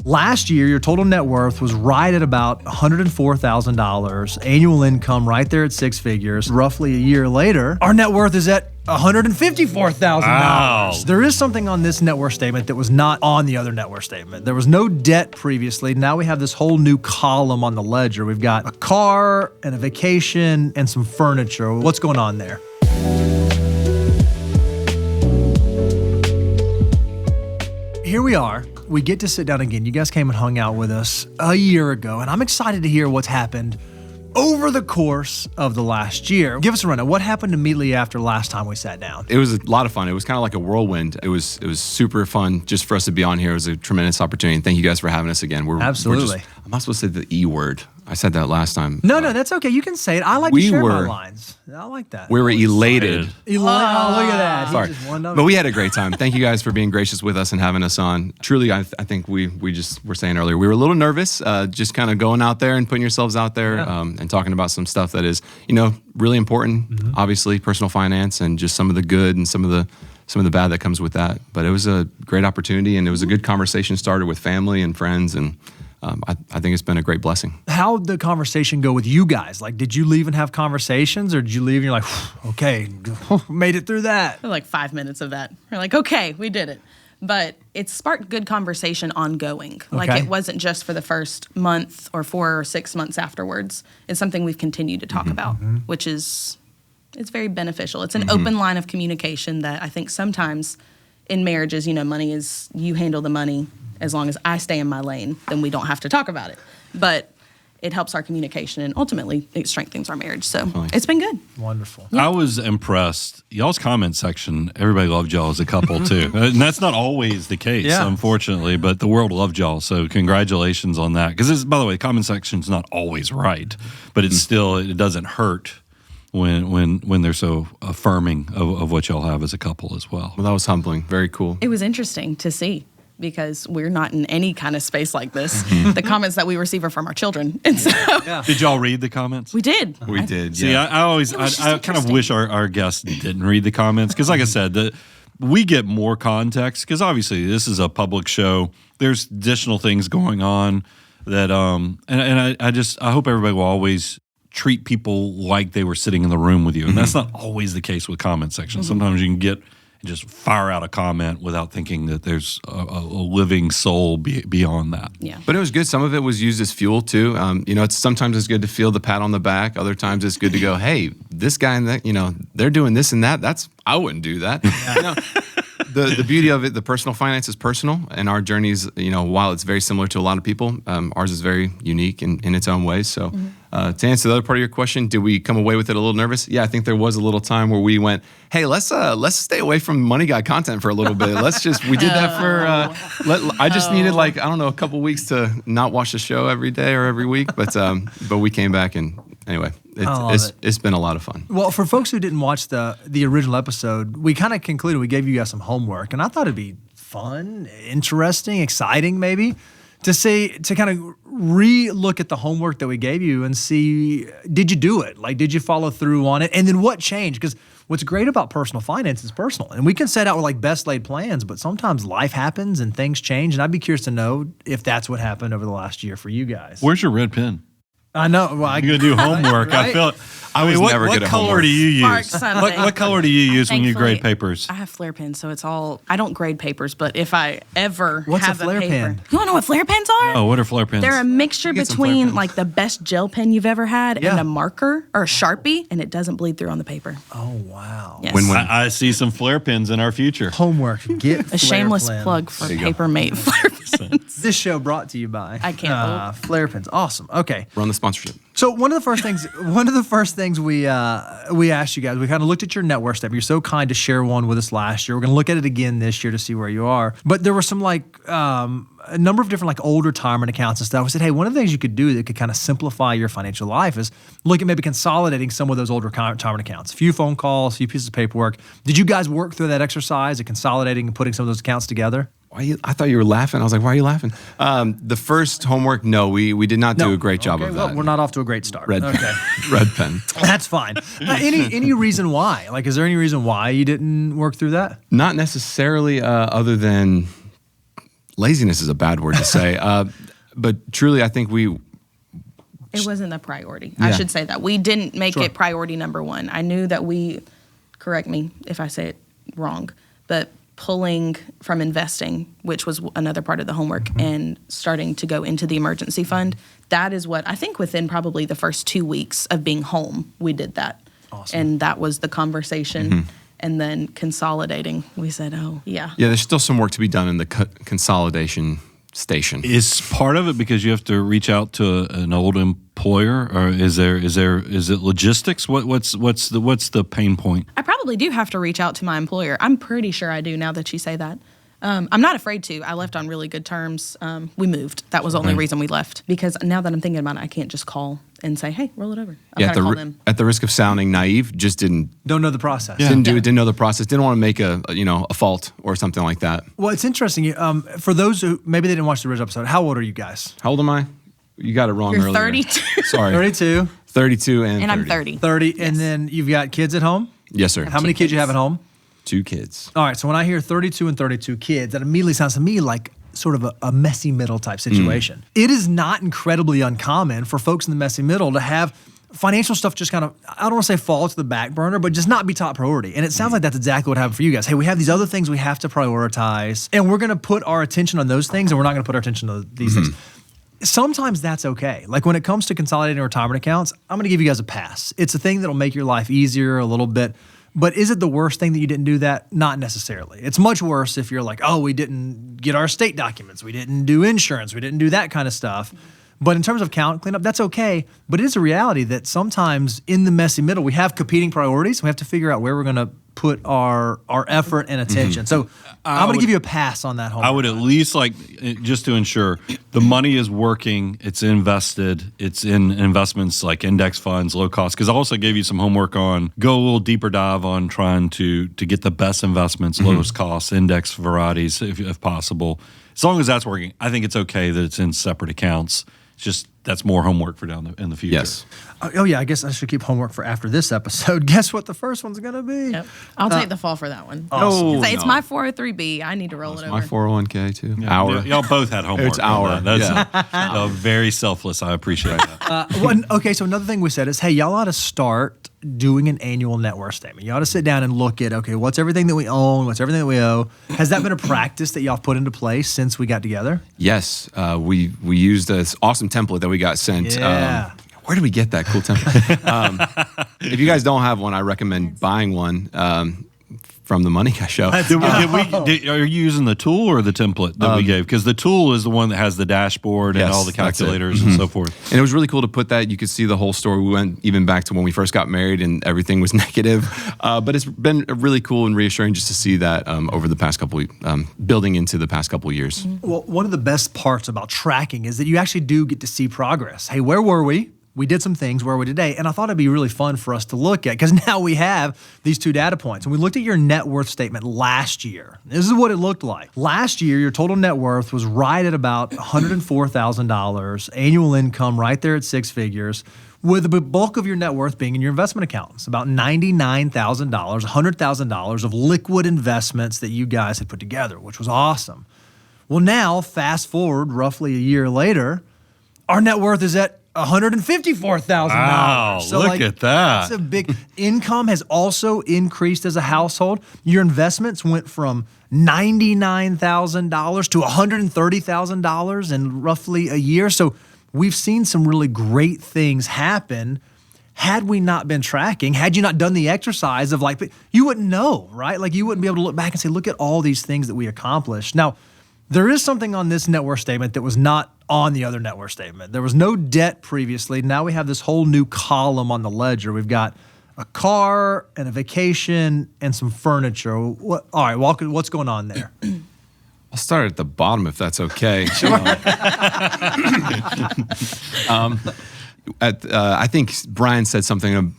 Last year, your total net worth was right at about $104,000, annual income right there at six figures. Roughly a year later, our net worth is at $154,000. Wow. There is something on this net worth statement that was not on the other net worth statement. There was no debt previously. Now we have this whole new column on the ledger. We've got a car and a vacation and some furniture. What's going on there? Here we are. We get to sit down again. You guys came and hung out with us a year ago, and I'm excited to hear what's happened over the course of the last year. Give us a rundown. What happened immediately after last time we sat down? It was a lot of fun. It was kind of like a whirlwind. It was super fun just for us to be on here. It was a tremendous opportunity. And thank you guys for having us again. Absolutely. I'm not supposed to say the E word. I said that last time. No, that's okay. You can say it. I like to share my lines. I like that. We were elated. Oh, look at that. Sorry. He just won up. But we had a great time. Thank you guys for being gracious with us and having us on. Truly, I think we just were saying earlier, we were a little nervous, just kind of going out there and putting yourselves out there and talking about some stuff that is, really important. Mm-hmm. Obviously, personal finance and just some of the good and some of the bad that comes with that. But it was a great opportunity, and it was a good conversation started with family and friends, and I think it's been a great blessing. How'd the conversation go with you guys? Like, did you leave and have conversations, or did you leave and you're like, okay, made it through that? Like 5 minutes of that. We're like, okay, we did it. But it sparked good conversation ongoing. Like, it wasn't just for the first month or 4 or 6 months afterwards. It's something we've continued to talk about, which is, it's very beneficial. It's an open line of communication that I think sometimes in marriages, money is, you handle the money. As long as I stay in my lane, then we don't have to talk about it. But it helps our communication, and ultimately it strengthens our marriage. So it's been good. Wonderful. Yeah. I was impressed. Y'all's comment section, everybody loved y'all as a couple too. And that's not always the case, unfortunately, but the world loved y'all. So congratulations on that. Because by the way, the comment section's not always right, but it's still, it doesn't hurt when they're so affirming of what y'all have as a couple as well. Well, that was humbling. Very cool. It was interesting to see, because we're not in any kind of space like this. The comments that we receive are from our children. And so Did y'all read the comments? We did. We did, See, I kind of wish our guests didn't read the comments, because like I said, we get more context, because obviously this is a public show. There's additional things going on that, I hope everybody will always treat people like they were sitting in the room with you. And that's not always the case with comment sections. Sometimes you can get just fire out a comment without thinking that there's a living soul beyond that. Yeah. But it was good. Some of it was used as fuel too. Sometimes it's good to feel the pat on the back. Other times it's good to go, hey, this guy and that, they're doing this and that. I wouldn't do that. The beauty of it, the personal finance is personal, and our journeys, while it's very similar to a lot of people, ours is very unique in its own ways. So to answer the other part of your question, did we come away with it a little nervous? Yeah, I think there was a little time where we went, hey, let's stay away from Money Guy content for a little bit. We did that for, I just needed a couple weeks to not watch the show every day or every week, but we came back, and anyway, it's been a lot of fun. Well, for folks who didn't watch the original episode, we kind of concluded, we gave you guys some homework, and I thought it'd be fun, interesting, exciting maybe, to kind of re-look at the homework that we gave you and see, did you do it? Like, did you follow through on it? And then what changed? Because what's great about personal finance is personal. And we can set out with best laid plans, but sometimes life happens and things change. And I'd be curious to know if that's what happened over the last year for you guys. Where's your red pen? I know. Well, you're going to do homework. Right? I feel it. What color do you use? What color do you use when you grade papers? I have flare pens, so it's all, I don't grade papers, but if I ever What's have a flare pen? You want to know what flare pens are? Oh, what are flare pens? They're a mixture between the best gel pen you've ever had and a marker or a Sharpie, and it doesn't bleed through on the paper. Oh, wow. Yes. When I see some flare pens in our future. Homework. Get a shameless pen. plug for Papermate flare pens. This show brought to you by I can't flare pens. Awesome. Okay. Run the sponsorship. So one of the first things we asked you guys, we kind of looked at your net worth statement. You're so kind to share one with us last year. We're going to look at it again this year to see where you are. But there were some a number of different old retirement accounts and stuff. We said, hey, one of the things you could do that could kind of simplify your financial life is look at maybe consolidating some of those old retirement accounts. A few phone calls, a few pieces of paperwork. Did you guys work through that exercise of consolidating and putting some of those accounts together? I thought you were laughing. I was like, why are you laughing? The first homework, no, we did not do a great job of that. Well, we're not off to a great start. Red pen. That's fine. Any reason why? Is there any reason why you didn't work through that? Not necessarily, other than laziness is a bad word to say, but truly, I think it wasn't the priority. I should say that. We didn't make it priority number one. I knew that correct me if I say it wrong, but pulling from investing, which was another part of the homework, and starting to go into the emergency fund, that is what I think within probably the first 2 weeks of being home, we did that. Awesome. And that was the conversation. And then consolidating, we said, oh, yeah. Yeah, there's still some work to be done in the consolidation station. Is part of it because you have to reach out to an old employer, or is it logistics? What's the pain point? I probably do have to reach out to my employer. I'm pretty sure I do now that you say that. I'm not afraid to. I left on really good terms. We moved. That was the only reason we left. Because now that I'm thinking about it, I can't just call and say, hey, roll it over. Call them. At the risk of sounding naive, just don't know the process. Didn't know the process. Didn't want to make a fault or something like that. Well, it's interesting. For those who maybe they didn't watch the original episode, how old are you guys? How old am I? You got it wrong You're earlier. 32. Sorry. 32. 32 and 30. I'm 30. 30, Yes. and then you've got kids at home? Yes, sir. How many kids you have at home? 2 kids. All right, so when I hear 32 and 32 kids, that immediately sounds to me like sort of a messy middle type situation. It is not incredibly uncommon for folks in the messy middle to have financial stuff just kind of, I don't want to say fall to the back burner, but just not be top priority. And it sounds like that's exactly what happened for you guys. Hey, we have these other things we have to prioritize, and we're going to put our attention on those things, and we're not going to put our attention on these things. Sometimes that's okay. Like when it comes to consolidating retirement accounts, I'm going to give you guys a pass. It's a thing that'll make your life easier a little bit. But is it the worst thing that you didn't do that? Not necessarily. It's much worse if you're like, oh, we didn't get our estate documents, we didn't do insurance, we didn't do that kind of stuff. But in terms of account cleanup, that's okay. But it is a reality that sometimes in the messy middle, we have competing priorities. We have to figure out where we're going to put our effort and attention. So I'm going to give you a pass on that homework. I would at least just to ensure the money is working, it's invested, it's in investments like index funds, low cost. Because I also gave you some homework on go a little deeper dive on trying to get the best investments, lowest cost, index varieties if possible. As long as that's working, I think it's okay that it's in separate accounts. It's just that's more homework for in the future. Yes. Oh, yeah, I guess I should keep homework for after this episode. Guess what the first one's going to be? Yep. I'll take the fall for that one. Awesome. It's my 403B. I need to roll it over. My 401k too. Yeah, Our. y'all both had homework. It's our. On that. That's very selfless. I appreciate that. Okay, so another thing we said is, hey, y'all ought to start doing an annual net worth statement. You ought to sit down and look at, okay, what's everything that we own? What's everything that we owe? Has that been a practice that y'all put into place since we got together? Yes, we used this awesome template that we got sent. Yeah. Where did we get that cool template? If you guys don't have one, I recommend buying one from the Money Guy Show. Are you using the tool or the template that we gave? Because the tool is the one that has the dashboard and Yes, all the that's it. calculators and so forth. And it was really cool to put that. You could see the whole story. We went even back to when we first got married and everything was negative. But it's been really cool and reassuring just to see that over the past couple, building into the past couple of years. Well, one of the best parts about tracking is that you actually do get to see progress. Hey, where were we? We did some things. Where are we today? And I thought it'd be really fun for us to look at because now we have these 2 data points. And we looked at your net worth statement last year. This is what it looked like. Last year, your total net worth was right at about $104,000, annual income right there at 6 figures, with the bulk of your net worth being in your investment accounts, about $99,000, $100,000 of liquid investments that you guys had put together, which was awesome. Well, now, fast forward roughly a year later, our net worth is at $154,000. Wow, look at that. That's a big income has also increased as a household. Your investments went from $99,000 to $130,000 in roughly a year. So we've seen some really great things happen. Had we not been tracking, had you not done the exercise of you wouldn't know, right? Like you wouldn't be able to look back and say, look at all these things that we accomplished. Now, there is something on this net worth statement that was not on the other net worth statement. There was no debt previously. Now we have this whole new column on the ledger. We've got a car and a vacation and some furniture. All right, Walker, what's going on there? I'll start at the bottom if that's okay. Sure. I think Brian said something of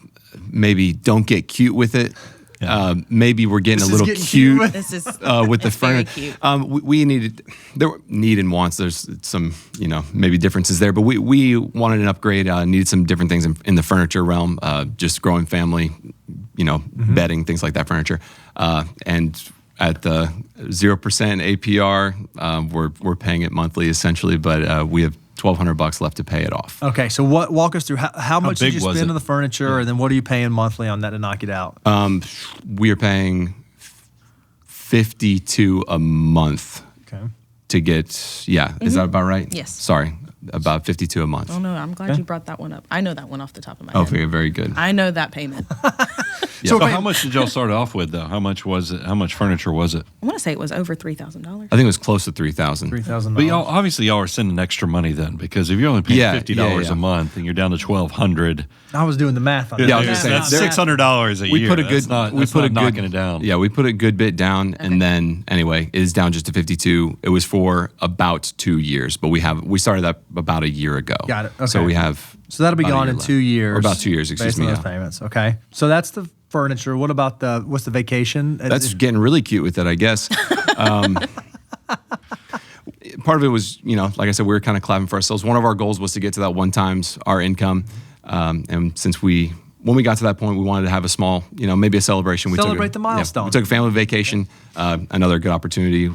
maybe don't get cute with it. Maybe we're getting a little cute This is with the very furniture. cute. We needed there were need and wants. There's some maybe differences there, but we wanted an upgrade. Needed some different things in the furniture realm. Just growing family, bedding, things like that, furniture, and at the 0% APR. We're paying it monthly essentially, but we have $1,200 left to pay it off. Okay, so walk us through how much did you big was spend it? on the furniture, and then what are you paying monthly on that to knock it out? We are paying $52 a month Okay. to get. Is that about right? Yes. Sorry, about $52 a month. Oh no, I'm glad you brought that one up. I know that one off the top of my head. Okay, very good. I know that payment. So how much did y'all start off with, though? How much was it? How much furniture was it? I want to say it was over $3,000. I think it was close to $3,000. $3,000. But y'all are sending extra money then, because if you're only paying $50 a month and you're down to $1,200, I was doing the math on that. Yeah, I was just saying, that's $600 a year. We put a That's good, not, we that's put not a good, knocking it down. Yeah, we put a good bit down, and then anyway, it is down just to 52. It was for about 2 years, but we started that about a year ago. Got it. Okay. So we have. So that'll be about a gone year in left. 2 years. Or about 2 years, excuse based me. on those Yeah. payments. Okay. So that's the furniture. What about what's the vacation? That's getting really cute with it, I guess. Part of it was, like I said, we were kind of clapping for ourselves. One of our goals was to get to that 1 times our income, and since when we got to that point, we wanted to have a small, maybe a celebration. Celebrate the milestone. We took a family vacation. Another good opportunity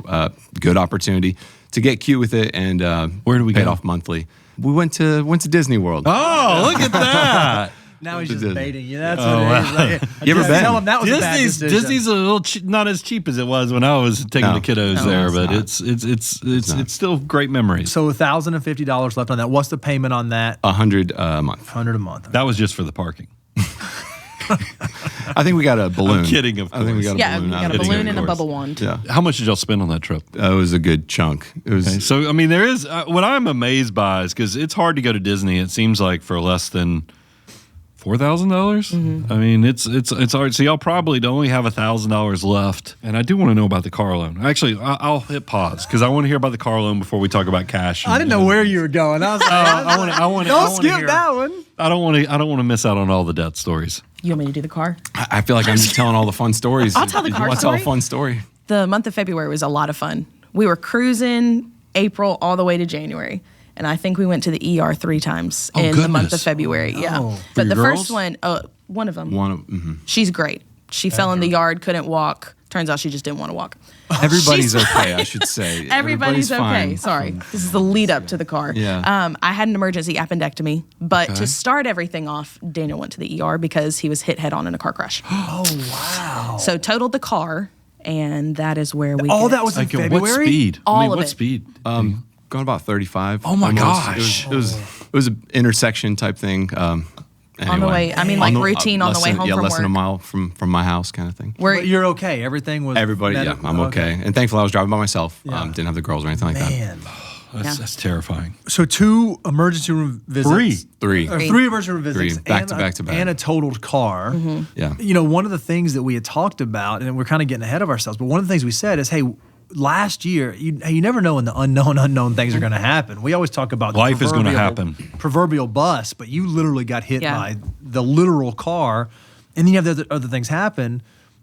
to get cute with it, and Where do we pay it go? off monthly. We went to Disney World. Oh, look at that. now he's just Disney. baiting you. That's Oh, what it is. wow. Like, You ever just been? Tell him that was a bad decision. Disney's a little not as cheap as it was when I was taking No. the kiddos No, there, it's but not. it's still great memories. So $1,050 left on that. What's the payment on that? $100 a month. $100 a month. That was just for the parking. I think we got a balloon. I'm kidding, of I think we got a Yeah, balloon. we out got of a it, balloon of and a course. bubble wand. Yeah, How much did y'all spend on that trip? it was a good chunk. It was. Okay, so I mean, there is what I'm amazed by is because it's hard to go to Disney. It seems like for less than $4,000. I mean, it's hard. So y'all probably only have $1,000 left. And I do want to know about the car loan. Actually, I'll hit pause because I want to hear about the car loan before we talk about cash. I didn't know where you were going. I was like, I want. don't skip that one. I don't want to miss out on all the debt stories. You want me to do the car? I feel like I'm just telling all the fun stories. I'll tell the Did you car want to tell a story. fun story? The month of February was a lot of fun. We were cruising April all the way to January. And I think we went to the ER 3 times in the month of goodness. February. Yeah. no. For But your the girls? first one, one of them, Mhm. she's great. She fell in the yard, couldn't walk. Turns out she just didn't want to walk. Everybody's okay, I should say. Everybody's okay. fine. Sorry. This is the lead up to the car. Yeah. I had an emergency appendectomy, but to start everything off, Daniel went to the ER because he was hit head on in a car crash. Oh, wow. So totaled the car, and that is where we All get- that was in Like February? what speed? All I mean, of what it. speed? Going about 35. Oh my almost. gosh. It was an intersection type thing. On the way, I mean, like routine on the way home yeah, from less than a work. mile from my house, kind of thing. Where But you're okay. Everything was. Everybody, yeah, I'm okay. And thankfully, I was driving by myself. Yeah. Didn't have the girls or anything like that. Man. That's terrifying. So 2 emergency room visits. 3. Or 3 emergency room visits. 3, back and to a- back to back. And a totaled car. Yeah. One of the things that we had talked about, and we're kind of getting ahead of ourselves, but one of the things we said is, hey, last year, you never know when the unknown things are going to happen. We always talk about the Life is gonna happen. proverbial bus, but you literally got hit Yeah. by the literal car, and then you have the other things happen.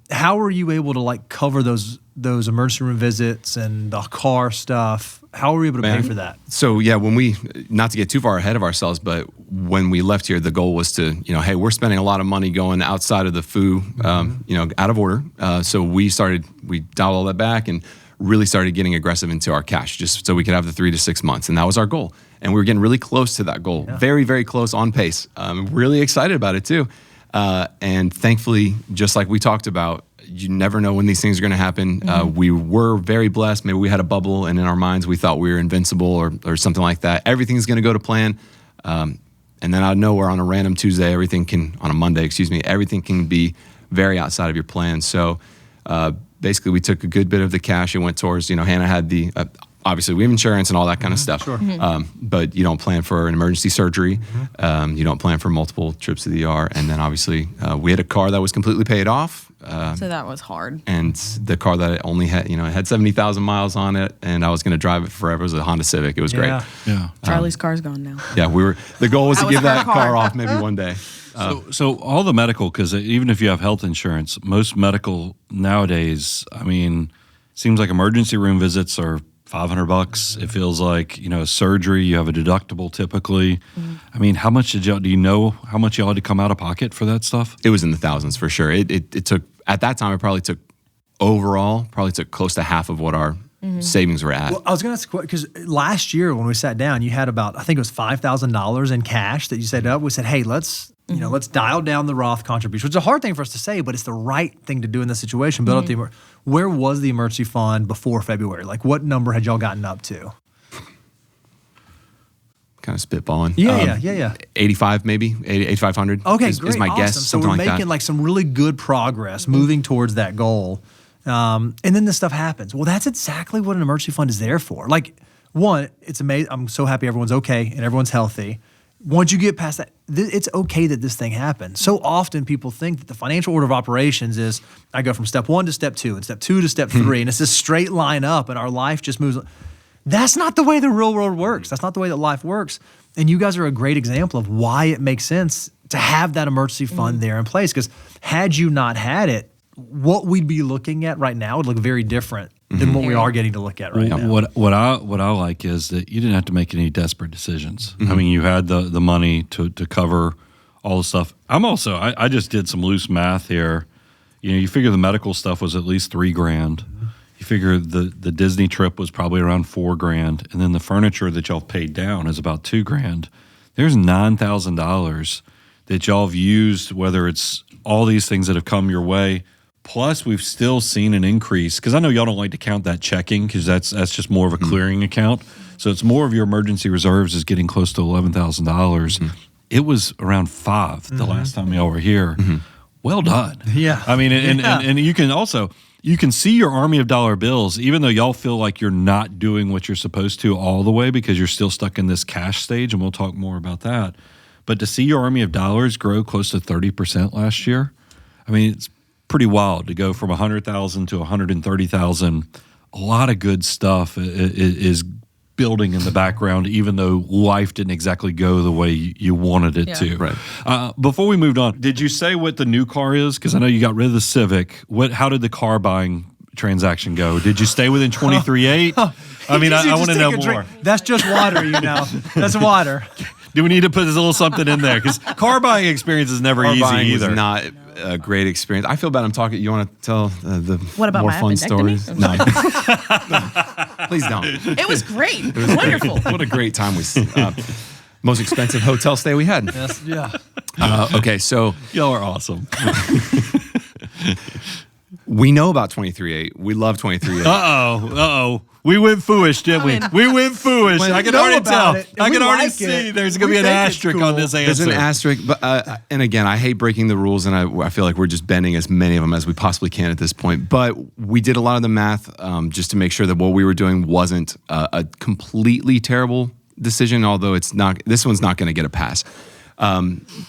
How were you able to cover those emergency room visits and the car stuff? How were we able to pay for that? So yeah, when we, not to get too far ahead of ourselves, but when we left here, the goal was to, hey, we're spending a lot of money going outside of the foo, out of order. So we dialed all that back and really started getting aggressive into our cash just so we could have the 3 to 6 months. And that was our goal. And we were getting really close to that goal. Yeah. Very, very close, on pace. Really excited about it too. And thankfully, just like we talked about, you never know when these things are going to happen. We were very blessed. Maybe we had a bubble, and in our minds, we thought we were invincible or something like that. Everything's going to go to plan. And then out of nowhere, on a random Tuesday, on a Monday, everything can be very outside of your plan. So basically, we took a good bit of the cash and went towards, Hannah had the, obviously we have insurance and all that kind of stuff. Sure. But you don't plan for an emergency surgery. You don't plan for multiple trips to the ER. And then obviously we had a car that was completely paid off. so that was hard. And the car that only had, it had 70,000 miles on it, and I was going to drive it forever. It was a Honda Civic. It was great. Yeah. Charlie's car's gone now. Yeah, the goal was to That was give her that car. car off maybe one day. So all the medical, because even if you have health insurance, most medical nowadays, I mean, seems like emergency room visits are $500. It feels like, surgery, you have a deductible typically. I mean, how much do you know how much y'all had to come out of pocket for that stuff? It was in the thousands for sure. It took, at that time, it probably took overall probably took close to half of what our savings were at. Well, I was going to ask, because last year when we sat down, you had about, I think it was $5,000 in cash that you set up. We said, hey, let's dial down the Roth contribution, which is a hard thing for us to say, but it's the right thing to do in this situation. Build up where was the emergency fund before February? Like, what number had y'all gotten up to? Kind of spitballing. Yeah. 85 maybe, 8,500 Okay, is great. my Awesome. guess. So we're Something like making that. like some really good progress moving towards that goal. And then this stuff happens. Well, that's exactly what an emergency fund is there for. Like, one, it's amazing. I'm so happy everyone's okay and everyone's healthy. Once you get past that, it's okay that this thing happened. So often people think that the financial order of operations is I go from step 1 to step 2 and step 2 to step 3, and it's this straight line up and our life just moves. That's not the way the real world works. That's not the way that life works. And you guys are a great example of why it makes sense to have that emergency fund there in place. Because had you not had it, what we'd be looking at right now would look very different than what we are getting to look at right now. What I like is that you didn't have to make any desperate decisions. I mean, you had the money to cover all the stuff. I just did some loose math here. You figure the medical stuff was at least $3,000. You figure the Disney trip was probably around $4,000, and then the furniture that y'all paid down is about $2,000. There's $9,000 that y'all have used, whether it's all these things that have come your way. Plus, we've still seen an increase, because I know y'all don't like to count that checking, because that's just more of a clearing account. So it's more of your emergency reserves is getting close to $11,000. It was around $5,000 the last time y'all were here. Well done. Yeah. I mean, and you can also you can see your army of dollar bills, even though y'all feel like you're not doing what you're supposed to all the way because you're still stuck in this cash stage, and we'll talk more about that. But to see your army of dollars grow close to 30% last year, I mean, it's pretty wild to go from 100,000 to 130,000. A lot of good stuff is building in the background, even though life didn't exactly go the way you wanted it to. Right. Before we moved on, did you say what the new car is? Because I know you got rid of the Civic. How did the car buying transaction go? Did you stay within 23.8? I mean, I want to know more. That's just water, That's water. Do we need to put a little something in there? Because car buying experience is never easy either. Was not a great experience. I feel bad I'm talking. You want to tell the what about more my fun appendectomy? stories? No. Please don't. It was great. It was wonderful. What a great time most expensive hotel stay we had. Yes, yeah. Okay, so y'all are awesome. We know about 23.8. We love 23.8. Uh-oh. We went foolish, didn't we? We went foolish. I can already tell. I can already see there's going to be an asterisk on this answer. There's an asterisk, but and again, I hate breaking the rules, and I feel like we're just bending as many of them as we possibly can at this point. But we did a lot of the math just to make sure that what we were doing wasn't a completely terrible decision, although it's not. This one's not going to get a pass.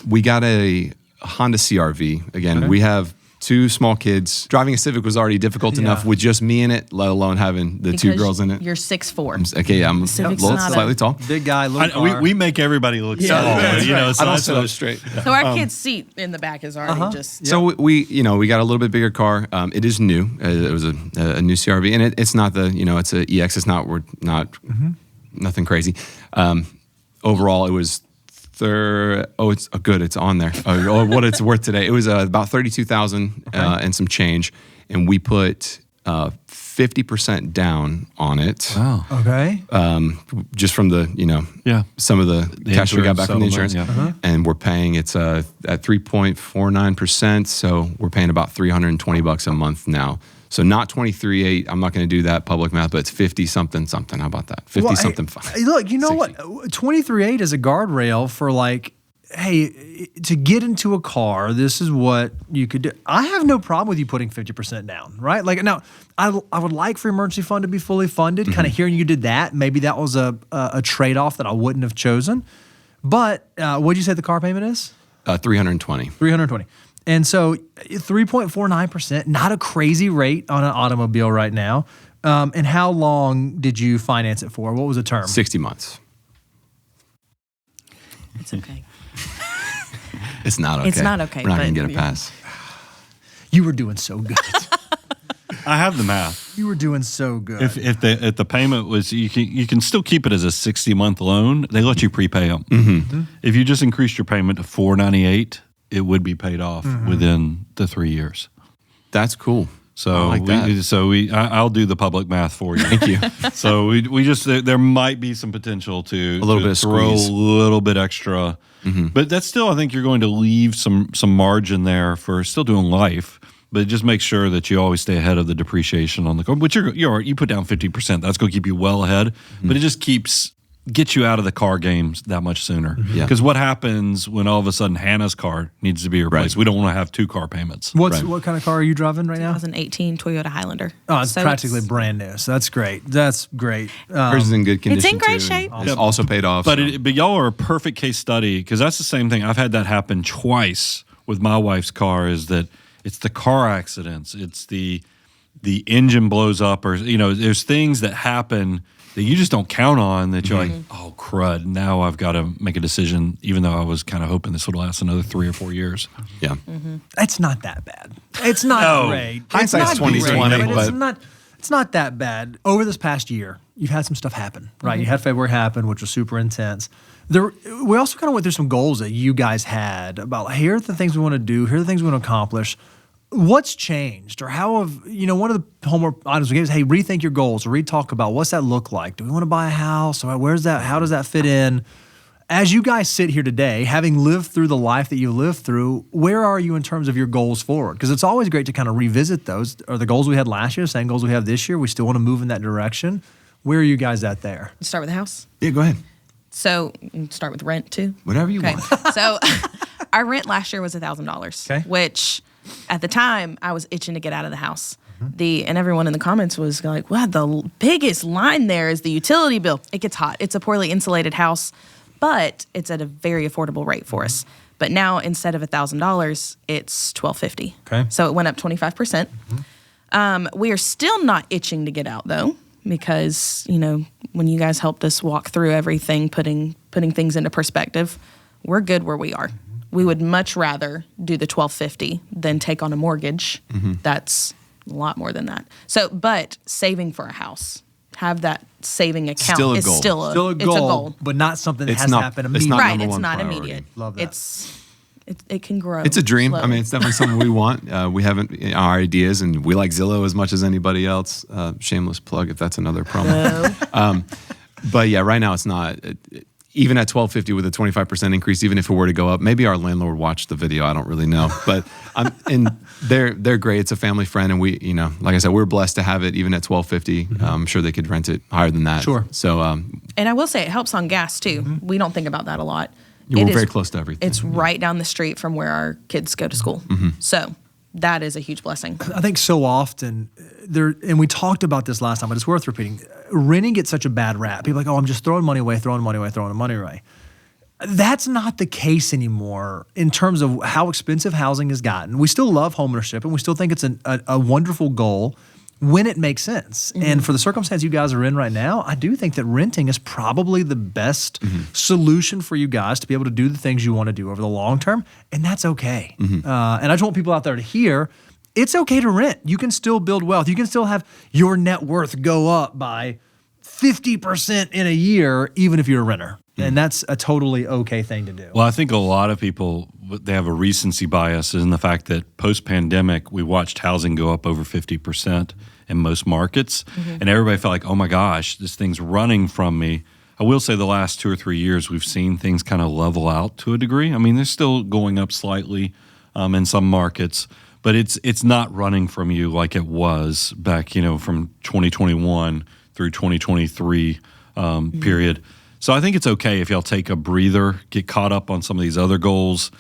We got a Honda CR-V. Again, we have two small kids. Driving a Civic was already difficult enough with just me in it, let alone having the two girls in it. You're 6'4". Okay, I'm a little slightly tall. Big guy, little car. We make everybody look small. So I don't sit up straight. So our kid's seat in the back is already just. So we got a little bit bigger car. It is new. It was a new CR-V, and it's not it's a EX. It's not nothing crazy. Overall, it was. It's good. It's on there. What it's worth today. It was about 32,000 and some change, and we put 50% down on it. Wow. Okay. Just from the some of the cash we got back from the insurance, and we're paying at 3.49%. So we're paying about $320 a month now. So not 23.8. I'm not going to do that public math, but it's 50 something. How about that? 50 something. Look, you know 60. What? 23.8 is a guardrail for hey, to get into a car, this is what you could do. I have no problem with you putting 50% down, right? Now, I would like for emergency fund to be fully funded. Kind of hearing you did that, maybe that was a trade-off that I wouldn't have chosen. But what did you say the car payment is? 320. 320. And so 3.49%, not a crazy rate on an automobile right now. And how long did you finance it for? What was the term? 60 months. It's okay. It's not okay. It's not okay. We're not going to get a pass. You were doing so good. I have the math. You were doing so good. If the payment was, you can still keep it as a 60-month loan. They let you prepay them. If you just increased your payment to $498, it would be paid off within the 3 years. That's cool. So I'll do the public math for you. Thank you. So we just there might be some potential to a little bit of throw squeeze. a little bit extra, but that's still, I think you're going to leave some margin there for still doing life. But just make sure that you always stay ahead of the depreciation on the car. Which you put down 50%. That's going to keep you well ahead. But it just gets you out of the car games that much sooner. Because what happens when all of a sudden Hannah's car needs to be replaced? Right. We don't want to have 2 car payments. What kind of car are you driving right now? 2018 Toyota Highlander. Oh, it's practically brand new. So that's great. Hers is in good condition. It's in great too, shape. It's also paid off. But y'all are a perfect case study, because that's the same thing. I've had that happen twice with my wife's car. Is that it's the car accidents. It's the engine blows up, or there's things that happen that you just don't count on, that you're like, oh, crud, now I've got to make a decision, even though I was kind of hoping this would last another 3 or 4 years. Yeah. It's not that bad. It's not great. Hindsight's 2020, but it's not that bad. Over this past year, you've had some stuff happen, right? You had February happen, which was super intense. We also kind of went through some goals that you guys had about, here are the things we want to do, here are the things we want to accomplish. What's changed, or how have, one of the homework items we gave is, hey, rethink your goals, or talk about what's that look like? Do we want to buy a house? Or how does that fit in? As you guys sit here today, having lived through the life that you lived through, where are you in terms of your goals forward? Because it's always great to kind of revisit those. Are the goals we had last year the same goals we have this year? We still want to move in that direction. Where are you guys at there? Start with the house. Yeah, go ahead. So you can start with rent too. Whatever you want. So our rent last year was $1,000, which at the time I was itching to get out of the house. And everyone in the comments was like, wow, the biggest line there is the utility bill. It gets hot. It's a poorly insulated house, but it's at a very affordable rate for us. But now instead of $1,000, it's $1,250. Okay. So it went up 25%. We are still not itching to get out though, because when you guys helped us walk through everything, putting things into perspective, we're good where we are. We would much rather do the $1,250 than take on a mortgage. That's a lot more than that. So, but saving for a house, have that saving account still a is goal. still a Still a goal, it's a goal. But not something that It's has not- to happen it's immediately. not Right, number it's one not priority. immediate. Love that. It can grow. It's a dream. slowly. I mean, it's definitely something we want. We haven't our ideas, and we like Zillow as much as anybody else. Shameless plug if that's another promo. But yeah, right now it's not. Even at $1,250 with a 25% increase, even if it were to go up, maybe our landlord watched the video. I don't really know, but and they're great. It's a family friend, and we, like I said, we're blessed to have it even at $1,250. I'm sure they could rent it higher than that. Sure. So, And I will say it helps on gas too. We don't think about that a lot. we're very close to everything. It's right down the street from where our kids go to school. So that is a huge blessing. I think so often and we talked about this last time, but it's worth repeating. Renting gets such a bad rap. People are like, oh, I'm just throwing money away. That's not the case anymore in terms of how expensive housing has gotten. We still love homeownership, and we still think it's a wonderful goal when it makes sense. And for the circumstance you guys are in right now, I do think that renting is probably the best solution for you guys to be able to do the things you want to do over the long term, and that's okay. And I just want people out there to hear, it's okay to rent. You can still build wealth. You can still have your net worth go up by 50% in a year, even if you're a renter. And that's a totally okay thing to do. Well, I think a lot of people, they have a recency bias in the fact that post-pandemic, we watched housing go up over 50% in most markets. And everybody felt like, oh my gosh, this thing's running from me. I will say the last 2 or 3 years, we've seen things kind of level out to a degree. I mean, they're still going up slightly in some markets, but it's not running from you like it was back, from 2021 through 2023 period. So I think it's okay if y'all take a breather, get caught up on some of these other goals,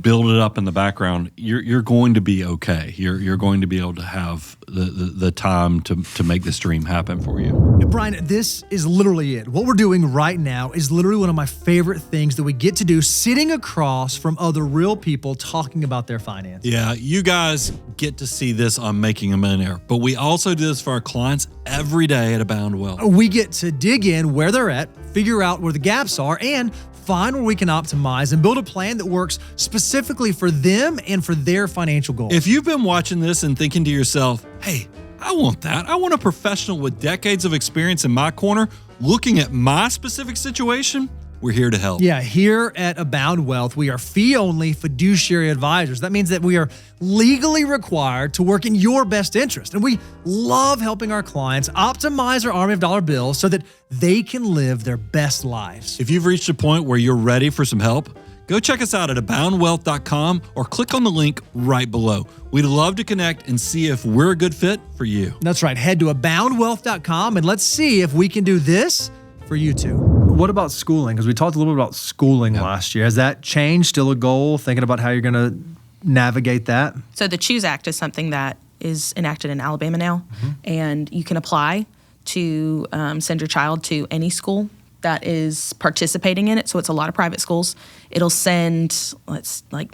build it up in the background. You're going to be okay. You're going to be able to have the time to make this dream happen for you. Brian, this is literally it. What we're doing right now is literally one of my favorite things that we get to do, sitting across from other real people talking about their finances. Yeah, you guys get to see this on Making a Millionaire, but we also do this for our clients every day at Abound Wealth. We get to dig in where they're at, figure out where the gaps are, and find where we can optimize and build a plan that works specifically for them and for their financial goals. If you've been watching this and thinking to yourself, hey, I want that. I want a professional with decades of experience in my corner looking at my specific situation. we're here to help. Yeah, here at Abound Wealth, we are fee-only fiduciary advisors. That means that we are legally required to work in your best interest. And we love helping our clients optimize their army of dollar bills so that they can live their best lives. If you've reached a point where you're ready for some help, go check us out at aboundwealth.com or click on the link right below. We'd love to connect and see if we're a good fit for you. That's right. Head to aboundwealth.com and let's see if we can do this for you too. What about schooling? Because we talked a little bit about schooling last year. Has that changed? Still a goal? Thinking about how you're going to navigate that? So the CHOOSE Act is something that is enacted in Alabama now, and you can apply to send your child to any school that is participating in it. So it's a lot of private schools. It'll send,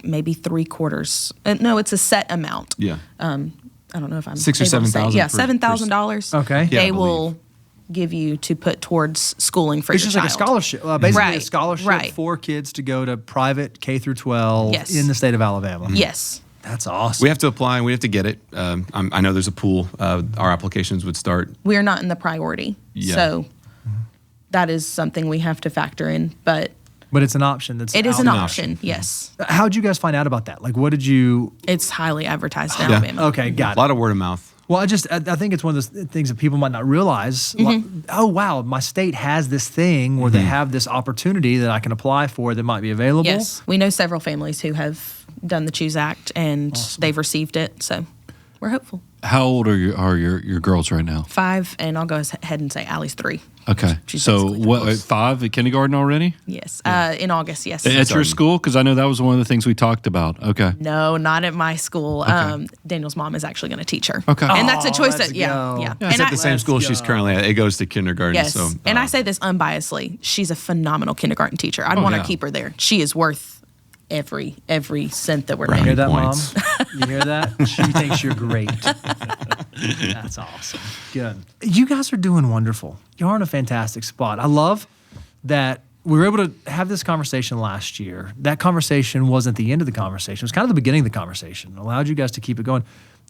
maybe 3/4. No, it's a set amount. Yeah. I don't know if I'm $6,000 or able to say. $7,000 Yeah, for- $7,000. Okay. Yeah, I They believe. will give you to put towards schooling for It's your just child. like a scholarship, basically a Right, scholarship right. for kids to go to private K through 12 Yes. in the state of Alabama. Yes. That's awesome. We have to apply and we have to get it. I know there's a pool. Our applications would start. We are not in the priority. Yeah. So that is something we have to factor in, but But it's an option. That's it is out an there. option. Yes. How'd you guys find out about that? Like, what did you? It's highly advertised in Yeah. Alabama. Okay, got A it. lot of word of mouth. Well, I think it's one of those things that people might not realize. Like, oh, wow, my state has this thing where they have this opportunity that I can apply for that might be available. Yes. We know several families who have done the CHOOSE Act and they've received it. So we're hopeful. How old are your girls right now? 5, and I'll go ahead and say Allie's 3. Okay. She's So basically what, close. 5 at kindergarten already? Yes. In August, yes. At your school? Because I know that was one of the things we talked about. Okay. No, not at my school. Daniel's mom is actually going to teach her. Okay. And that's a choice let's that, yeah. go. Yeah. It's And at the same Let's school she's go. currently at. It goes to kindergarten. Yes. So, And I say this unbiasedly. She's a phenomenal kindergarten teacher. I'd want to yeah. keep her there. She is worth every cent that we're You Brownie hear paying. that, points. Mom? You hear that? She thinks you're great. That's awesome. Good. You guys are doing wonderful. You're in a fantastic spot. I love that we were able to have this conversation last year. That conversation wasn't the end of the conversation. It was kind of the beginning of the conversation. It allowed you guys to keep it going.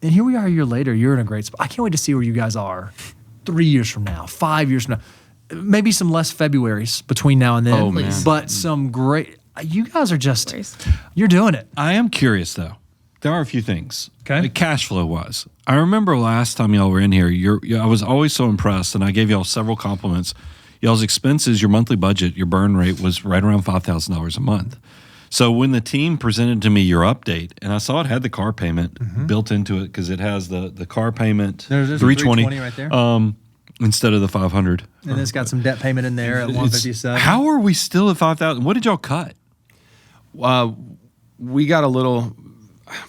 And here we are a year later. You're in a great spot. I can't wait to see where you guys are 3 years from now, 5 years from now. Maybe some less Februaries between now and then. Oh, man. But some great. You guys are just, Please. you're doing it. I am curious though. There are a few things. Okay. Like cash flow wise. I remember last time y'all were in here, I was always so impressed, and I gave y'all several compliments. Y'all's expenses, your monthly budget, your burn rate was right around $5,000 a month. So when the team presented to me your update, and I saw it had the car payment built into it because it has the car payment, There's a 320 right there. instead of the 500. And it's got some debt payment in there at 157. How are we still at 5,000? What did y'all cut? we got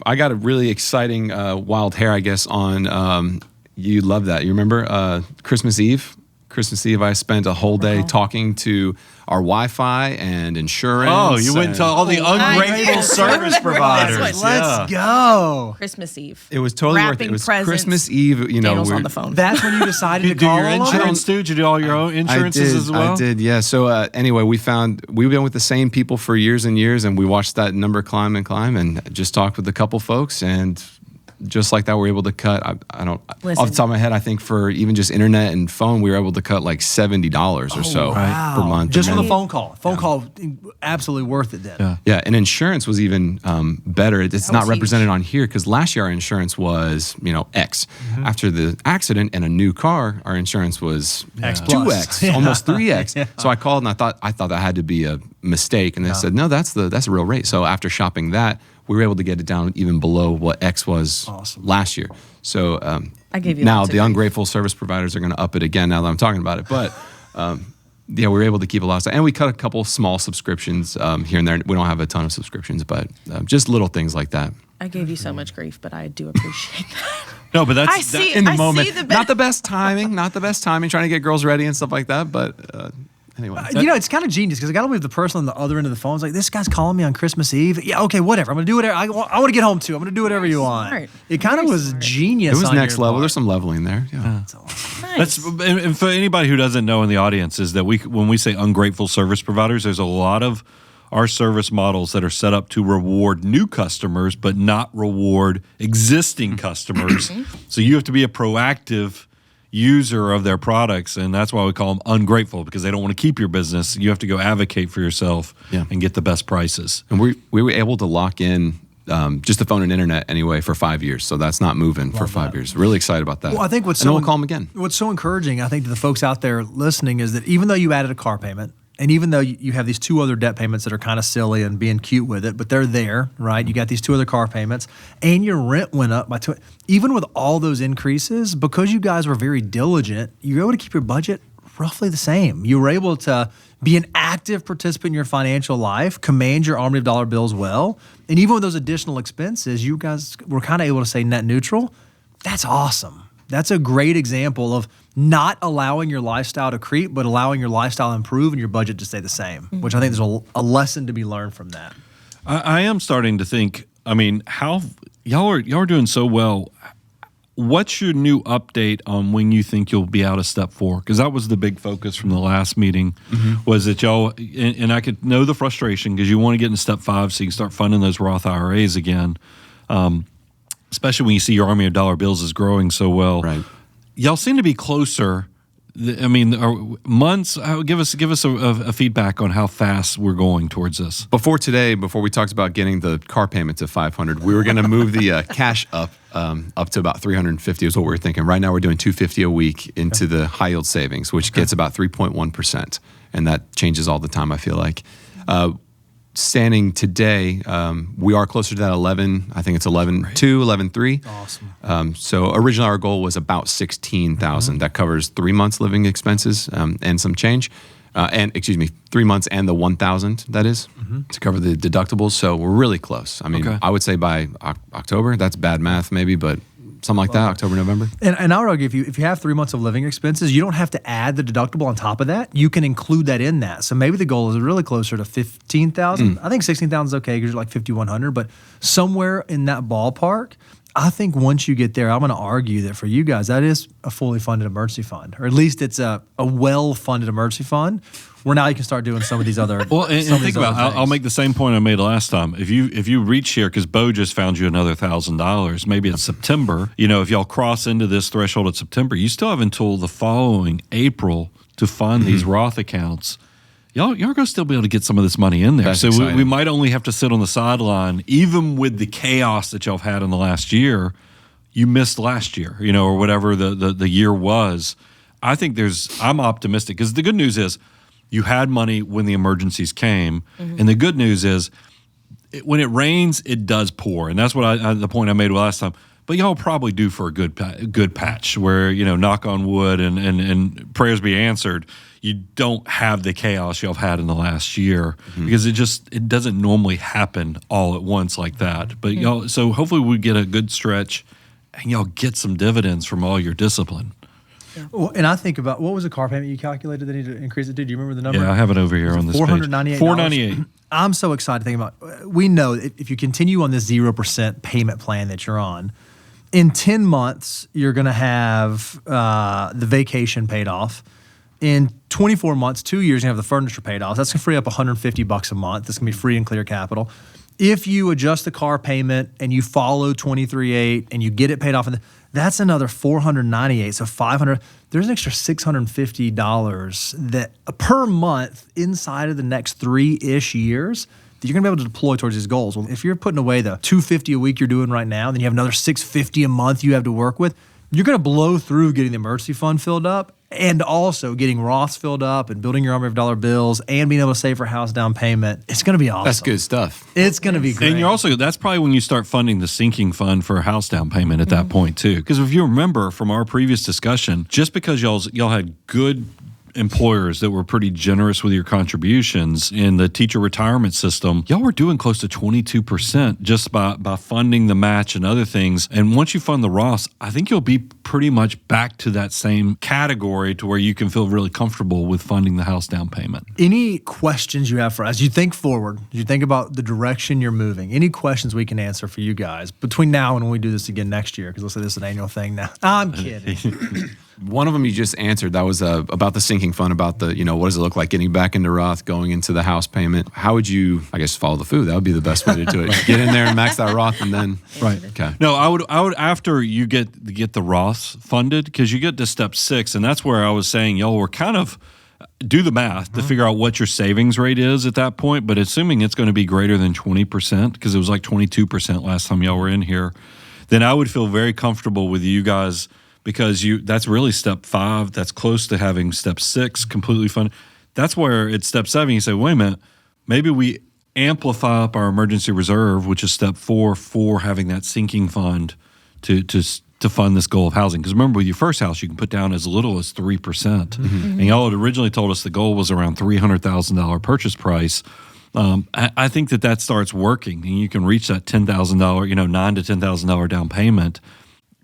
I got a really exciting wild hair, I guess, on, you love that. You remember Christmas Eve? Christmas Eve, I spent a whole day talking to our Wi-Fi and insurance. Oh, you went to all the ungrateful nice. service providers. Let's go. Christmas Eve. It was totally worth it. Wrapping It was presents. Christmas Eve. You know, Daniel's we're- on the phone. That's when you decided to Did you do call your them? insurance too? Did you do all your own insurances as well? I did, yeah. So anyway, we've been with the same people for years and years, and we watched that number climb and climb, and just talked with a couple folks, and just like that, we're able to cut. I don't Listen. off the top of my head. I think for even just internet and phone, we were able to cut like $70 or so per month. Just And for the then- phone call. Phone call, absolutely worth it then. Yeah. Yeah, and insurance was even better. It's not was represented huge. on here because last year our insurance was, X. After the accident and a new car, our insurance was X plus. 2X, almost 3X. So I called and I thought that had to be a mistake, and they said no, that's the real rate. So after shopping that, we were able to get it down even below what X was last year. So I gave you now lots of the grief. ungrateful service providers are going to up it again now that I'm talking about it, but. Yeah, we were able to keep a lot of stuff. And we cut a couple small subscriptions here and there. We don't have a ton of subscriptions, but just little things like that. I gave you so much grief, but I do appreciate that. No, but that's I see In the I moment. See the Not the best timing, trying to get girls ready and stuff like that. But anyway. It's kind of genius because I got to believe the person on the other end of the phone is like, this guy's calling me on Christmas Eve. Yeah, okay, whatever. I'm going to do whatever. I want to get home too. I'm going to do whatever you want. smart. It kind of Very was smart. genius. It was on next your level. part. There's some leveling there. Yeah. Nice. That's and for anybody who doesn't know in the audience is that when we say ungrateful service providers, there's a lot of our service models that are set up to reward new customers but not reward existing customers. So you have to be a proactive user of their products, and that's why we call them ungrateful, because they don't want to keep your business. You have to go advocate for yourself and get the best prices. And we were able to lock in just the phone and internet anyway for 5 years, so that's not moving for 5 years. Really excited about that. Well, I think and then we'll call them again. What's so encouraging, I think, to the folks out there listening is that even though you added a car payment, and even though you have these 2 other debt payments that are kind of silly and being cute with it, but they're there, right? You got these 2 other car payments, and your rent went up by 2. Even with all those increases, because you guys were very diligent, you were able to keep your budget roughly the same. You were able to be an active participant in your financial life, command your army of dollar bills well, and even with those additional expenses, you guys were kind of able to say net neutral. That's awesome. That's a great example of not allowing your lifestyle to creep, but allowing your lifestyle to improve and your budget to stay the same, which I think there's a lesson to be learned from that. I am starting to think, I mean, how y'all are doing so well. What's your new update on when you think you'll be out of step 4? Because that was the big focus from the last meeting, was that y'all, and I could know the frustration because you want to get into step 5 so you can start funding those Roth IRAs again. Especially when you see your army of dollar bills is growing so well. Right. Y'all seem to be closer. I mean, months. Give us a feedback on how fast we're going towards this. Before we talked about getting the car payment to $500, we were going to move the cash up to about $350 is what we were thinking. Right now we're doing $250 a week into the high yield savings, which gets about 3.1%, and that changes all the time, I feel like. Standing today, we are closer to that 11. I think it's 11.2, 11.3. Awesome. So originally our goal was about 16,000. That covers 3 months living expenses and some change. 3 months and the 1,000 that is to cover the deductibles. So we're really close. I mean, I would say by October. That's bad math, maybe, but something like that, October, November. And I would argue if you have 3 months of living expenses, you don't have to add the deductible on top of that. You can include that in that. So maybe the goal is really closer to 15,000. I think 16,000 is okay because you're like 5,100, but somewhere in that ballpark. I think once you get there, I'm going to argue that for you guys, that is a fully funded emergency fund, or at least it's a well-funded emergency fund where now you can start doing some of these other. Well, and think about it. I'll make the same point I made last time. If you reach here, because Bo just found you another $1,000, maybe it's September. If y'all cross into this threshold at September, you still have until the following April to fund these Roth accounts. Y'all are going to still be able to get some of this money in there. That's so exciting. we might only have to sit on the sideline, even with the chaos that y'all have had in the last year. You missed last year, or whatever the year was. I think I'm optimistic because the good news is you had money when the emergencies came. And the good news is when it rains, it does pour. And that's what the point I made last time. But y'all probably due for a good patch where, knock on wood and prayers be answered. You don't have the chaos y'all have had in the last year because it doesn't normally happen all at once like that. But y'all, so hopefully we get a good stretch and y'all get some dividends from all your discipline. Yeah. Well, and I think about what was the car payment you calculated that needed to increase it to? Do you remember the number? Yeah, I have it over here on this page. $498. $498. I'm so excited to think about. We know if you continue on this 0% payment plan that you're on, in 10 months you're going to have the vacation paid off. In 24 months, 2 years, you have the furniture paid off. That's going to free up $150 a month. That's going to be free and clear capital. If you adjust the car payment and you follow 23.8 and you get it paid off, that's another $498. So $500. There's an extra $650 that per month inside of the next 3-ish years that you're going to be able to deploy towards these goals. Well, if you're putting away the $250 a week you're doing right now, then you have another $650 a month you have to work with. You're going to blow through getting the emergency fund filled up and also getting Roths filled up and building your army of dollar bills and being able to save for house down payment. It's going to be awesome. That's good stuff. It's going to be great. And that's probably when you start funding the sinking fund for a house down payment at that point too. Because if you remember from our previous discussion, just because y'all had good employers that were pretty generous with your contributions in the teacher retirement system, y'all were doing close to 22% just by funding the match and other things. And once you fund the Roths, I think you'll be pretty much back to that same category to where you can feel really comfortable with funding the house down payment. Any questions you have for us? You think forward, you think about the direction you're moving. Any questions we can answer for you guys between now and when we do this again next year? Because let's say this is an annual thing now. I'm kidding. One of them you just answered. That was about the sinking fund, about the, what does it look like getting back into Roth, going into the house payment. How would you, I guess, follow the food? That would be the best way to do it. Get in there and max that Roth and then. Right. Okay. No, I would after you get the Roths funded, because you get to step 6, and that's where I was saying, y'all were kind of do the math to figure out what your savings rate is at that point, but assuming it's going to be greater than 20%, because it was like 22% last time y'all were in here, then I would feel very comfortable with you guys, because that's really step 5. That's close to having step 6 completely funded. That's where it's step 7. You say, wait a minute, maybe we amplify up our emergency reserve, which is step 4 for having that sinking fund to fund this goal of housing. Because remember, with your first house, you can put down as little as 3%. And y'all had originally told us the goal was around $300,000 purchase price. I think that starts working, and you can reach that $10,000, $9,000 to $10,000 down payment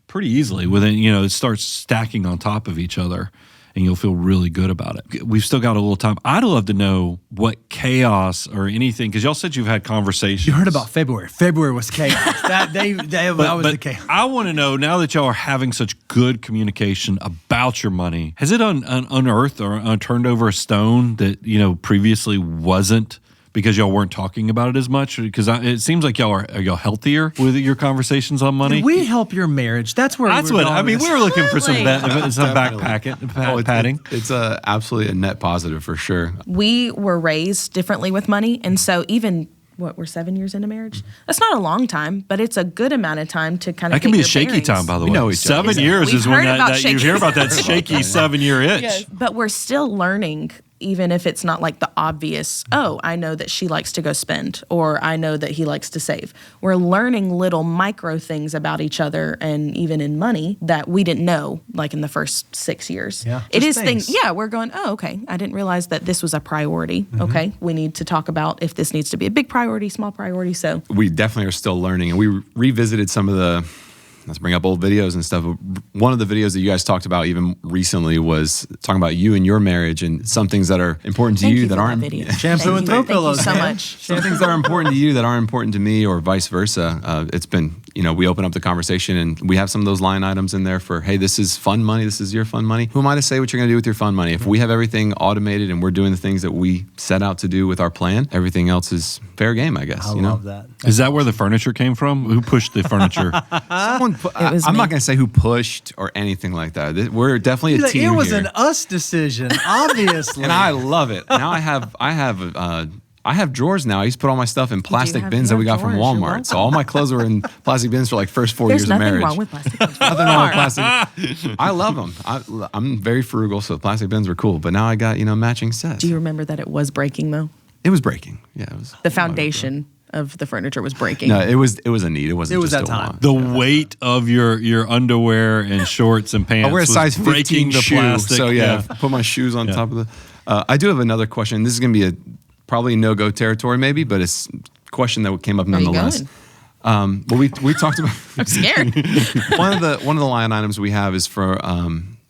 pretty easily. Within, it starts stacking on top of each other, and you'll feel really good about it. We've still got a little time. I'd love to know what chaos or anything, because y'all said you've had conversations. You heard about February. February was chaos. that was the chaos. I want to know, now that y'all are having such good communication about your money, has it unearthed or turned over a stone that previously wasn't, because y'all weren't talking about it as much? Because it seems like y'all are y'all healthier with your conversations on money. Did we help your marriage? That's where That's what I mean. We were looking for some padding. It's absolutely a net positive for sure. We were raised differently with money, and so even we're 7 years into marriage. That's not a long time, but it's a good amount of time to kind of. That can be a shaky time, by the way. Know each other. 7 years We've is when heard about you hear about that shaky 7-year itch. Yes. But we're still learning, even if it's not like the obvious, I know that she likes to go spend, or I know that he likes to save. We're learning little micro things about each other, and even in money, that we didn't know like in the first 6 years. Yeah, it is things. things. Yeah, we're going, okay, I didn't realize that this was a priority. Okay, we need to talk about if this needs to be a big priority, small priority. So we definitely are still learning, and we revisited some of the. Let's bring up old videos and stuff. One of the videos that you guys talked about even recently was talking about you and your marriage, and some things that are important to you that aren't. Shampoo and throw pillows. Thank you so much. Some things that are important to you that aren't important to me, or vice versa. It's been, we open up the conversation, and we have some of those line items in there for, hey, this is fun money. This is your fun money. Who am I to say what you're going to do with your fun money? If we have everything automated and we're doing the things that we set out to do with our plan, everything else is fair game, I guess. I love that. Is that where the furniture came from? Who pushed the furniture? I'm not going to say who pushed or anything like that. We're definitely a team. It was here. an us decision, obviously. And I love it. Now I have drawers now. I used to put all my stuff in plastic bins that we got from Walmart. So all my clothes were in plastic bins for like first 4 years of marriage. There's nothing wrong with plastic bins. Nothing wrong with plastic. I love them. I'm very frugal, so plastic bins were cool. But now I got matching sets. Do you remember that it was breaking though? It was breaking. Yeah, it was. The foundation of the furniture was breaking. No, it was a need. It wasn't. It was just that a time. want. The weight of your underwear and shorts and pants. I wear a size was 15 breaking the shoe, plastic. so put my shoes on top of the. I do have another question. This is going to be probably no-go territory, maybe, but it's a question that came up nonetheless. Well, we talked about. I'm scared. one of the line items we have is for.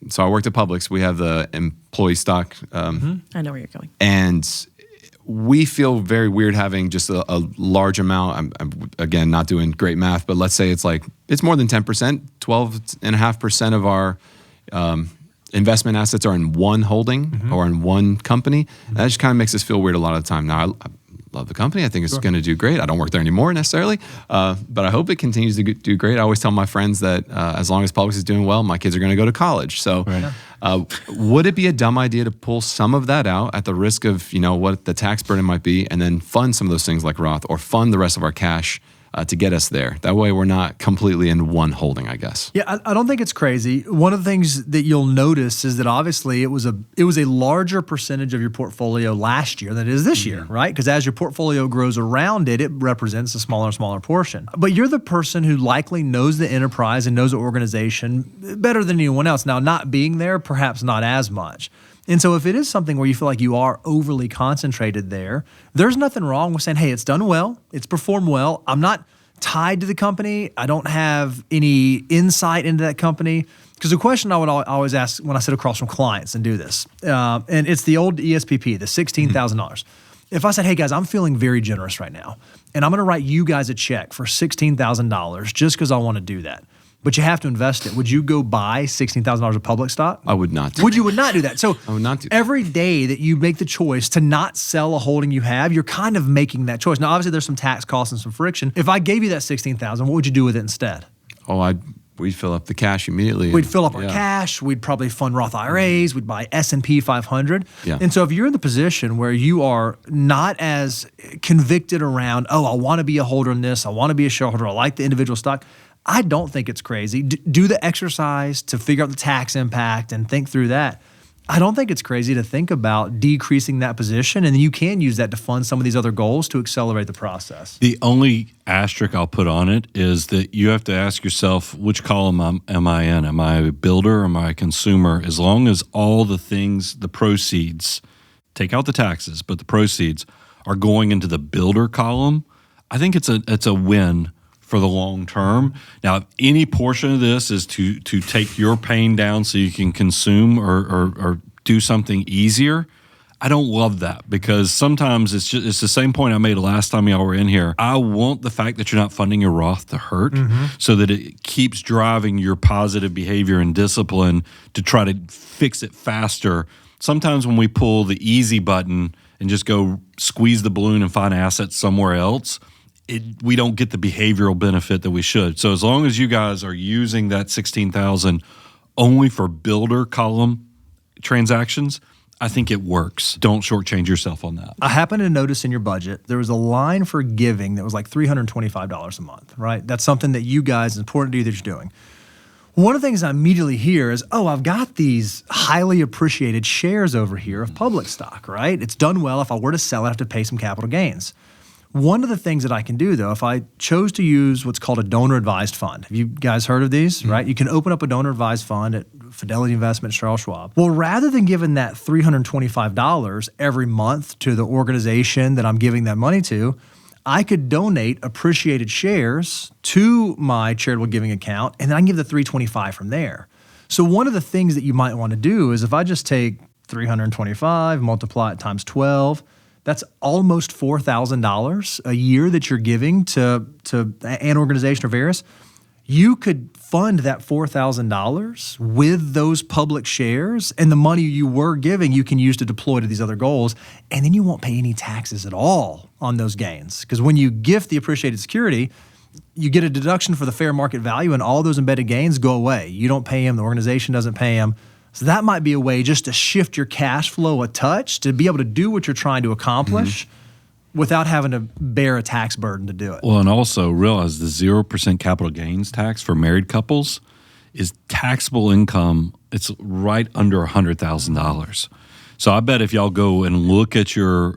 So I worked at Publix. We have the employee stock. I know where you're going. And we feel very weird having just a large amount. I'm again not doing great math, but let's say it's more than 10%, 12.5% of our investment assets are in one holding or in one company. And that just kind of makes us feel weird a lot of the time. Now, I love the company. I think it's going to do great. I don't work there anymore necessarily, but I hope it continues to do great. I always tell my friends that as long as Publix is doing well, my kids are going to go to college. So would it be a dumb idea to pull some of that out at the risk of, what the tax burden might be, and then fund some of those things like Roth, or fund the rest of our cash to get us there? That way we're not completely in one holding, I guess. Yeah, I don't think it's crazy. One of the things that you'll notice is that obviously it was a larger percentage of your portfolio last year than it is this year, right? Because as your portfolio grows around it, it represents a smaller and smaller portion. But you're the person who likely knows the enterprise and knows the organization better than anyone else. Now, not being there, perhaps not as much. And so if it is something where you feel like you are overly concentrated there's nothing wrong with saying, hey, it's done well, it's performed well. I'm not tied to the company. I don't have any insight into that company. Because the question I would always ask when I sit across from clients and do this, and it's the old ESPP, the $16,000. If I said, hey guys, I'm feeling very generous right now, and I'm going to write you guys a check for $16,000 just because I want to do that. but you have to invest it. Would you go buy $16,000 of public stock? I would not. You would not do that. So I would not do that. Every day that you make the choice to not sell a holding you have, you're kind of making that choice. Now, obviously, there's some tax costs and some friction. If I gave you that $16,000, what would you do with it instead? Oh, we'd fill up the cash immediately. We'd fill up our cash. We'd probably fund Roth IRAs. We'd buy S&P 500. Yeah. And so if you're in the position where you are not as convicted around, oh, I want to be a holder in this, I want to be a shareholder, I like the individual stock, I don't think it's crazy. Do the exercise to figure out the tax impact and think through that. I don't think it's crazy to think about decreasing that position, and then you can use that to fund some of these other goals to accelerate the process. The only asterisk I'll put on it is that you have to ask yourself, which column am I in? Am I a builder or am I a consumer? As long as all the things, the proceeds, take out the taxes, but the proceeds are going into the builder column, I think it's a win for the long term. Now, if any portion of this is to take your pain down so you can consume or do something easier, I don't love that, because sometimes it's the same point I made last time y'all were in here. I want the fact that you're not funding your Roth to hurt, so that it keeps driving your positive behavior and discipline to try to fix it faster. Sometimes when we pull the easy button and just go squeeze the balloon and find assets somewhere else, we don't get the behavioral benefit that we should. So as long as you guys are using that $16,000 only for builder column transactions, I think it works. Don't shortchange yourself on that. I happened to notice in your budget, there was a line for giving that was like $325 a month, right? That's something that you guys, it's important to you that you're doing. One of the things I immediately hear is, oh, I've got these highly appreciated shares over here of Publix stock, right? It's done well. If I were to sell it, I have to pay some capital gains. One of the things that I can do, though, if I chose to use what's called a donor-advised fund, have you guys heard of these, right? You can open up a donor-advised fund at Fidelity Investment, Charles Schwab. Well, rather than giving that $325 every month to the organization that I'm giving that money to, I could donate appreciated shares to my charitable giving account, and then I can give the $325 from there. So one of the things that you might want to do is, if I just take $325, multiply it times 12, that's almost $4,000 a year that you're giving to an organization or various. You could fund that $4,000 with those public shares, and the money you were giving you can use to deploy to these other goals, and then you won't pay any taxes at all on those gains. Because when you gift the appreciated security, you get a deduction for the fair market value, and all those embedded gains go away. You don't pay them, the organization doesn't pay them. So that might be a way just to shift your cash flow a touch to be able to do what you're trying to accomplish without having to bear a tax burden to do it. Well, and also realize the 0% capital gains tax for married couples is taxable income. It's right under $100,000. So I bet if y'all go and look at your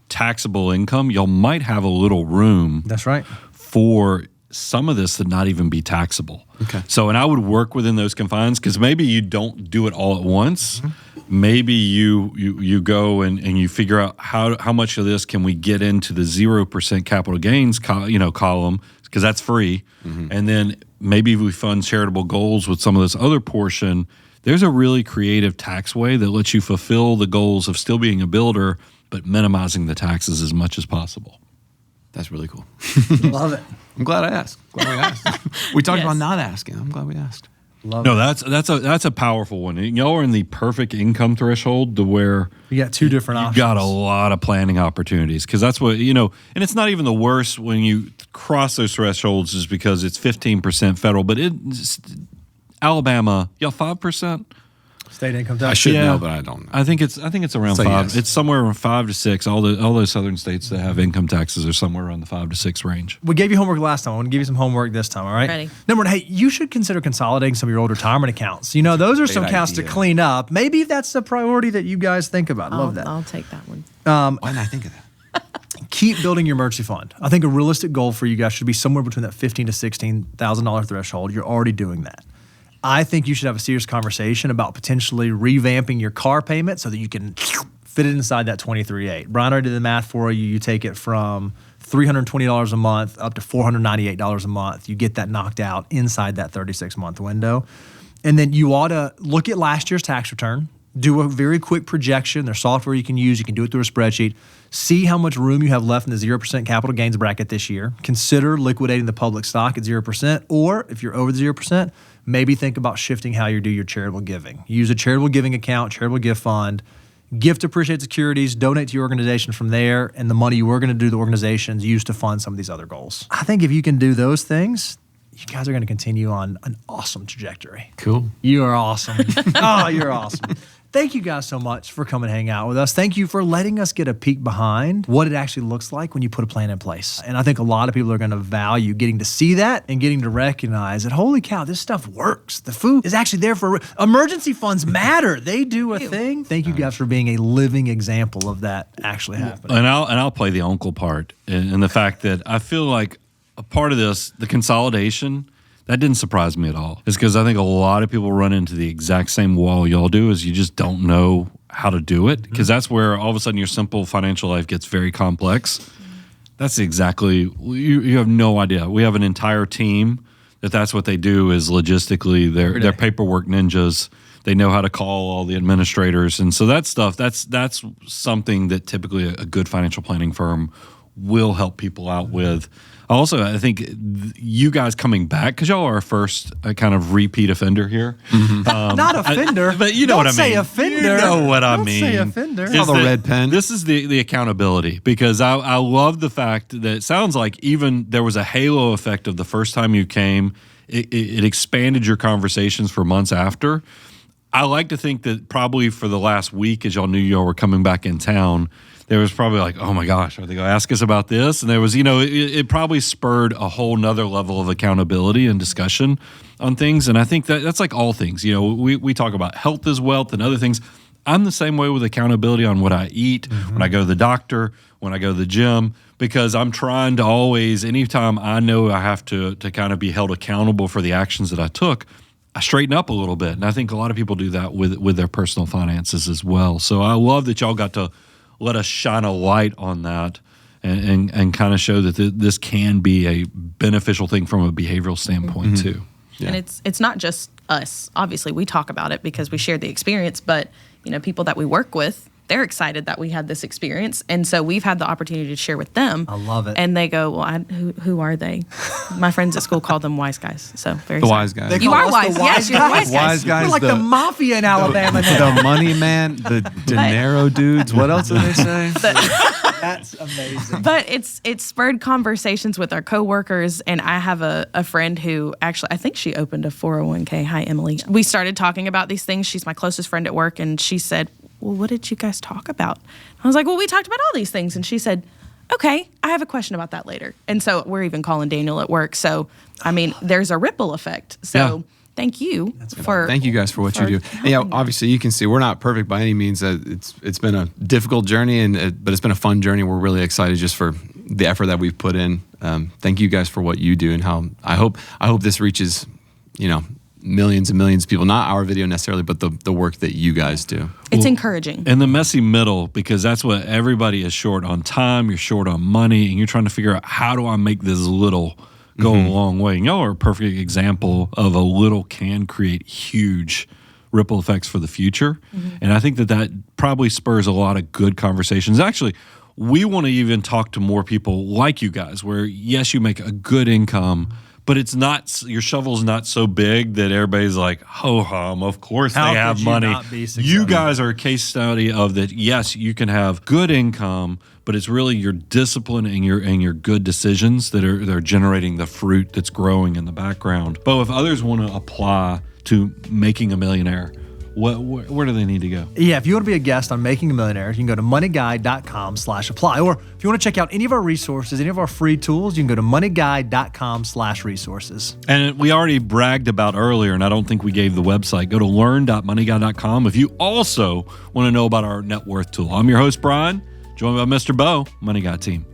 taxable income, y'all might have a little room. That's right. For some of this to not even be taxable. Okay. So, and I would work within those confines, because maybe you don't do it all at once. Maybe you go and you figure out how much of this can we get into the 0% capital gains column, because that's free. And then maybe we fund charitable goals with some of this other portion. There's a really creative tax way that lets you fulfill the goals of still being a builder, but minimizing the taxes as much as possible. That's really cool. Love it. I'm glad I asked. Glad we asked. We talked Yes. about not asking. I'm glad we asked. Love No, it. that's a powerful one. Y'all are in the perfect income threshold to where You got two different you've options. got a lot of planning opportunities, because that's what, and it's not even the worst when you cross those thresholds, is because it's 15% federal, but Alabama, y'all 5%? State income I tax. should Yeah. know, but I don't know. I think it's around So 5. yes. It's somewhere around 5 to 6. All those southern states that have income taxes are somewhere around the 5 to 6 range. We gave you homework last time. I want to give you some homework this time, all right? Ready. Number one, hey, you should consider consolidating some of your old retirement accounts. Those are some Great accounts to idea. clean up. Maybe that's a priority that you guys think about. Love that. I'll take that one. Why didn't I think of that? Keep building your emergency fund. I think a realistic goal for you guys should be somewhere between that $15,000 to $16,000 threshold. You're already doing that. I think you should have a serious conversation about potentially revamping your car payment so that you can fit it inside that $23,800. Brian already did the math for you. You take it from $320 a month up to $498 a month. You get that knocked out inside that 36-month window. And then you ought to look at last year's tax return do a very quick projection. There's software you can use. You can do it through a spreadsheet. See how much room you have left in the 0% capital gains bracket this year. Consider liquidating the Publix stock at 0%, or if you're over the 0%, maybe think about shifting how you do your charitable giving. Use a charitable giving account, charitable gift fund, gift appreciated securities, donate to your organization from there, and the money you were going to do the organizations use to fund some of these other goals. I think if you can do those things, you guys are going to continue on an awesome trajectory. Cool. You are awesome. Oh, you're awesome. Thank you guys so much for coming and hang out with us. Thank you for letting us get a peek behind what it actually looks like when you put a plan in place. And I think a lot of people are going to value getting to see that and getting to recognize that, holy cow, this stuff works. The food is actually there for emergency funds matter. They do a thing. Thank you guys for being a living example of that actually happening. And I'll play the uncle part in the fact that I feel like a part of this, the consolidation, that didn't surprise me at all. It's because I think a lot of people run into the exact same wall y'all do, is you just don't know how to do it, because that's where all of a sudden your simple financial life gets very complex. That's exactly, you have no idea. We have an entire team that's what they do, is logistically, they're paperwork ninjas. They know how to call all the administrators. And so that stuff, that's something that typically a good financial planning firm will help people out with. Also, I think you guys coming back, because y'all are our first kind of repeat offender here. Not offender. But you know what I mean. Don't say offender. You know what I mean. Don't say offender. It's the red pen. This is the accountability, because I love the fact that it sounds like even there was a halo effect of the first time you came. It expanded your conversations for months after. I like to think that probably for the last week, as y'all knew y'all were coming back in town, there was probably like, oh my gosh, are they going to ask us about this? And there was, it probably spurred a whole nother level of accountability and discussion on things. And I think that's like all things. We talk about health is wealth and other things. I'm the same way with accountability on what I eat, when I go to the doctor, when I go to the gym, because I'm trying to always, anytime I know I have to kind of be held accountable for the actions that I took, I straighten up a little bit. And I think a lot of people do that with their personal finances as well. So I love that y'all got to let us shine a light on that and kind of show that this can be a beneficial thing from a behavioral standpoint too. Yeah. And it's not just us. Obviously, we talk about it because we share the experience, but people that we work with, they're excited that we had this experience. And so we've had the opportunity to share with them. I love it. And they go, well, who are they? My friends at school call them wise guys. So very The sorry. wise guys. You are wise. Yes, you're wise guys. Wise guys. We're like the mafia in Alabama now. The money man, the dinero dudes. What else did they say? That's amazing. But it's spurred conversations with our coworkers, and I have a friend who actually, I think she opened a 401k. Hi, Emily. We started talking about these things. She's my closest friend at work, and she said, well, what did you guys talk about? I was like, well, we talked about all these things. And she said, okay, I have a question about that later. And so we're even calling Daniel at work. So, I mean, there's a ripple effect. So thank you Thank you guys for what you do. And obviously you can see we're not perfect by any means. It's been a difficult journey, but it's been a fun journey. We're really excited just for the effort that we've put in. Thank you guys for what you do, and how I hope this reaches, millions and millions of people. Not our video necessarily, but the work that you guys do. It's encouraging. And the messy middle, because that's what everybody is short on time, you're short on money, and you're trying to figure out, how do I make this little go a long way? And y'all are a perfect example of a little can create huge ripple effects for the future. And I think that probably spurs a lot of good conversations. Actually, we want to even talk to more people like you guys, where yes, you make a good income, but it's not, your shovel's not so big that everybody's like, ho hum, of course they have money. You guys are a case study of that. Yes, you can have good income, but it's really your discipline and your good decisions that are generating the fruit that's growing in the background. But if others want to apply to making a millionaire, where do they need to go? Yeah, if you want to be a guest on Making a Millionaire, you can go to moneyguide.com/apply. Or if you want to check out any of our resources, any of our free tools, you can go to moneyguide.com/resources. And we already bragged about earlier, and I don't think we gave the website. Go to learn.moneyguide.com if you also want to know about our net worth tool. I'm your host, Brian, joined by Mr. Bo, Money Guide team.